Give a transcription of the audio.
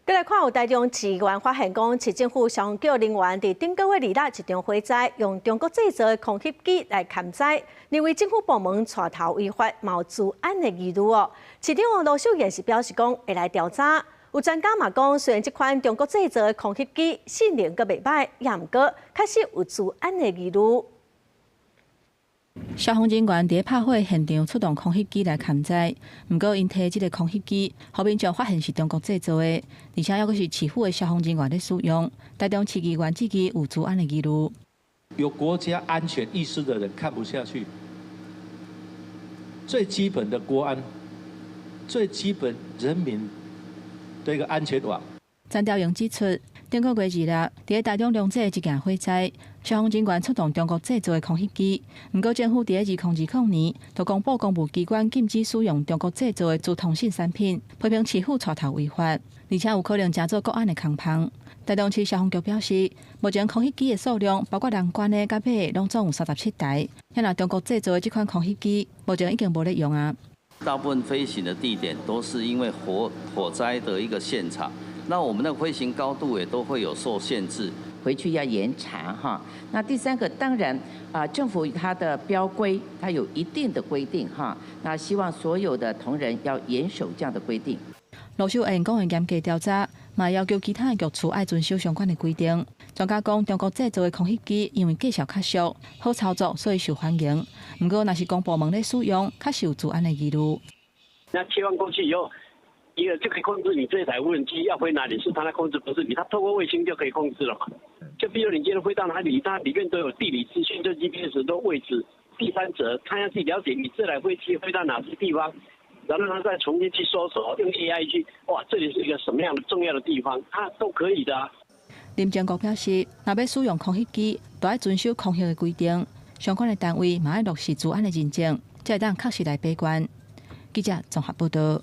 再来看有台中市议员发现讲，市政府上叫人员伫顶个月2日一场火灾，用中国制造的空吸机来勘灾，认为政府部门带头违法，冒治安的疑虑哦。市长罗秀燕是表示讲，会来调查。有专家嘛讲，虽然这款中国制造的空吸机性能阁袂歹，也毋过确实有治安的疑虑。 消防人员伫拍火现场出动空袭机来勘灾，不过因摕即个空袭机，后面就发现是中国制造的，而且还阁是市府的消防人员咧使用。台中市议员自己有治安的疑虑。有国家安全意识的人看不下去，最基本的国安，最基本人民的一个安全网。 张调用指出，顶个月2日，伫台中龙井一件火灾，消防人员出动中国制造的空袭机。不过政府伫2020年，就公布公务机关禁止使用中国制造的资通讯产品，批评市府带头违法，而且有可能加做国安的空防。台中市消防局表示，目前空袭机的数量，包括人关的、甲马的，拢总有37台。现在中国制造的这款空袭机，目前已经无咧用啊。大部分飞行的地点都是因为火灾的一个现场。 那我们的飞行高度也都会有受限制，回去要严查哈。那第三个，当然政府它的标规它有一定的规定哈。那希望所有的同仁要严守这样的规定。罗秀燕讲会严格调查，嘛要求其他局处爱遵守相关的规定。专家讲，中国制造的空袭机因为技术较俗，好操作，所以受欢迎。不过，若是公部门咧使用，确实有治安的疑虑。那切换过去以后。 一个就可以控制你这台无人机要飞哪里，是它来控制，不是你。它透过卫星就可以控制了嘛。就比如你今天飞到哪里，它里面都有地理资讯，就 GPS 的位置。第三者他要去了解你这台飞机飞到哪些地方，然后他再重新去搜索，用 AI 去哇，这里是一个什么样的重要的地方，它都可以的啊。林建国表示，若要使用空袭机，都要遵守空袭的规定，相关的单位嘛要落实治安的认证，才会当确实来把关。记者综合报道。